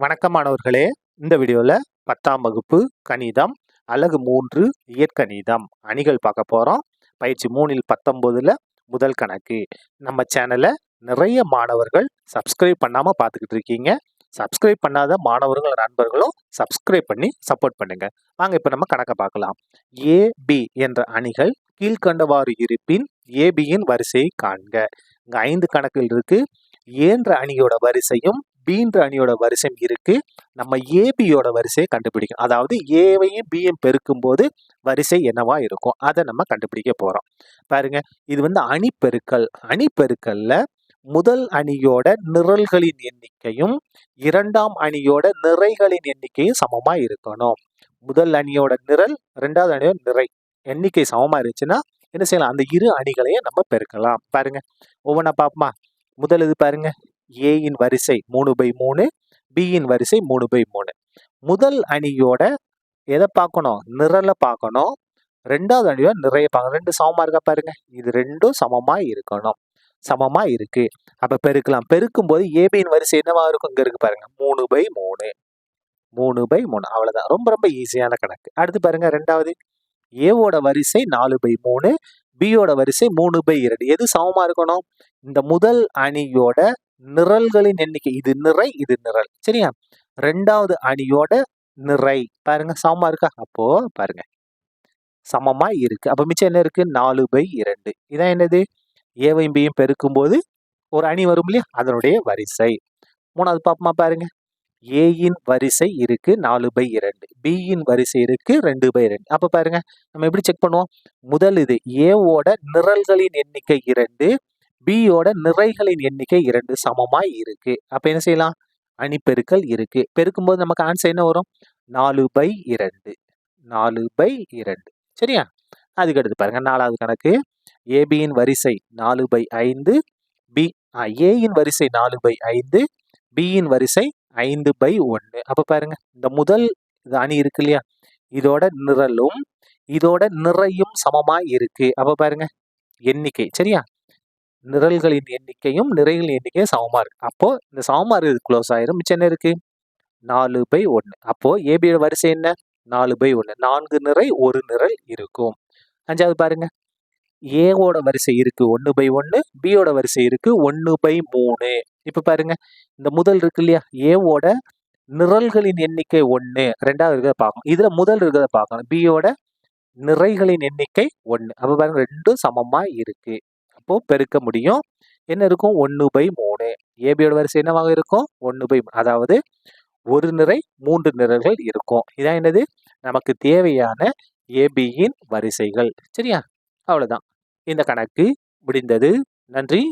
வணக்கம் மாணவர்களே. இந்த வீடியோல 10ஆம் வகுப்பு கணிதம் அலகு 3 இயற்கணிதம் அணிகள் பார்க்க போறோம். பயிற்சி 3ல் 19ல முதல் கணக்கு. நம்ம சேனலை நிறைய மாணவர்கள் சப்ஸ்கிரைப் பண்ணாம பார்த்துக்கிட்டு இருக்கீங்க. சப்ஸ்கிரைப் பண்ணாத மாணவர்கள் நண்பர்களும் சப்ஸ்கிரைப் பண்ணி சப்போர்ட் பண்ணுங்க. வாங்க இப்ப நம்ம கணக்கை பார்க்கலாம். ஏபி என்ற அணிகள் கீழ்கண்டவாறு இருப்பின் ஏபியின் வரிசையை காண்க. இங்க 5 கணக்குகள் இருக்கு. ஏன்ற அணியோட வரிசையும் பீன்ற அணியோட வரிசையும் இருக்கு. நம்ம ஏபியோட வரிசையை கண்டுபிடிக்கணும். அதாவது ஏவையும் பியும் பெருக்கும் போது வரிசை என்னவா இருக்கும் அதை நம்ம கண்டுபிடிக்க போறோம். பாருங்க, இது அணிப்பெருக்கல். அணிப்பெருக்கல்ல முதல் அணியோட நிரல்களின் எண்ணிக்கையும் இரண்டாம் அணியோட நிறைகளின் எண்ணிக்கையும் சமமா இருக்கணும். முதல் அணியோட நிரல், இரண்டாவது அணியோட நிறை எண்ணிக்கை சமமா இருந்துச்சுன்னா என்ன செய்யலாம்? அந்த இரு அணிகளையும் நம்ம பெருக்கலாம். பாருங்க, ஒவ்வொன்றா பார்ப்போமா? முதல் இது பாருங்க, ஏயின் வரிசை 3/3, பியின் வரிசை 3/3. முதல் அணியோட எதை பார்க்கணும்? நிரலை பார்க்கணும். ரெண்டாவது அணியோட நிறைய பார்க்கணும். ரெண்டு சமமா இருக்கா பாருங்க, இது ரெண்டும் சமமா இருக்கணும். சமமா இருக்கு, அப்ப பெருக்கலாம். பெருக்கும் போது ஏபியின் வரிசை என்னவா இருக்கும்? இங்க இருக்கு பாருங்க, 3/3. 3/3. அவ்வளவுதான். ரொம்ப ரொம்ப ஈஸியான கணக்கு. அடுத்து பாருங்க, ரெண்டாவது ஏவோட வரிசை 4/3, பியோட வரிசை 3/2. எது சமமா இருக்கணும்? இந்த முதல் அணியோட நிரல்களின் எண்ணிக்கை, இது நிறை இது நிரல், சரியா? ரெண்டாவது அணியோட நிறை பாருங்க சமமா இருக்கா? அப்போ பாருங்க சமமா இருக்கு. அப்ப மிச்சம் என்ன இருக்கு? 4/2. இதான் என்னது? ஏவையும் பியும் பெருக்கும் போது ஒரு அணி வரும் இல்லையா, அதனுடைய வரிசை. மூணாவது பாப்பமா? பாருங்க, ஏயின் வரிசை இருக்கு 4/2, பியின் வரிசை இருக்கு 2/2. அப்ப பாருங்க, நம்ம எப்படி செக் பண்ணுவோம்? முதல் இது ஏவோட நிரல்களின் எண்ணிக்கை 2, பியோட நிறைகளின் எண்ணிக்கை 2 சமமா இருக்கு. அப்ப என்ன செய்யலாம்? அணிப்பெருக்கல் இருக்கு. பெருக்கும் போது நமக்கு ஆன்சர் என்ன வரும்? 4/2. 4/2, சரியா? அதுக்கு அடுத்து பாருங்க, நாலாவது கணக்கு. ஏபியின் வரிசை 4/5, ஏயின் வரிசை 4/5, பியின் வரிசை 5/1. அப்ப பாருங்க, இந்த முதல் அணி இருக்கு இல்லையா, இதோட நிரலும் இதோட நிறையும் சமமா இருக்கு. அப்ப பாருங்க எண்ணிக்கை, சரியா? நிரல்களின் எண்ணிக்கையும் நிறைகளின் எண்ணிக்கையும் சமமா இருக்கு. அப்போ இந்த சமமா இருக்கு க்ளோஸ் ஆயிரும். மிச்சம் என்ன இருக்கு? 4/1. அப்போ ஏபியோட வரிசை என்ன? 4/1. 4 நிறை ஒரு நிரல் இருக்கும். அஞ்சாவது பாருங்க, ஏவோட வரிசை இருக்கு 1/1, பியோட வரிசை இருக்கு 1/3. இப்ப பாருங்க, இந்த முதல் இருக்கு இல்லையா, ஏவோட நிரல்களின் எண்ணிக்கை 1, ரெண்டாவது இருக்கிறத பார்க்கணும். இதுல முதல் இருக்கிறத பார்க்கணும். பியோட நிறைகளின் எண்ணிக்கை 1. அப்ப பாருங்க ரெண்டும் சமமா இருக்கு. அப்போ பெருக்க முடியும். என்ன இருக்கும்? 1/3. ஏபியோட வரிசை என்னவாக இருக்கும்? 1/3. அதாவது ஒரு நிறை 3 நிரல்கள் இருக்கும். இதான் என்னது? நமக்கு தேவையான ஏபியின் வரிசைகள், சரியா? அவ்வளவுதான். இந்த கணக்கு முடிந்தது. நன்றி.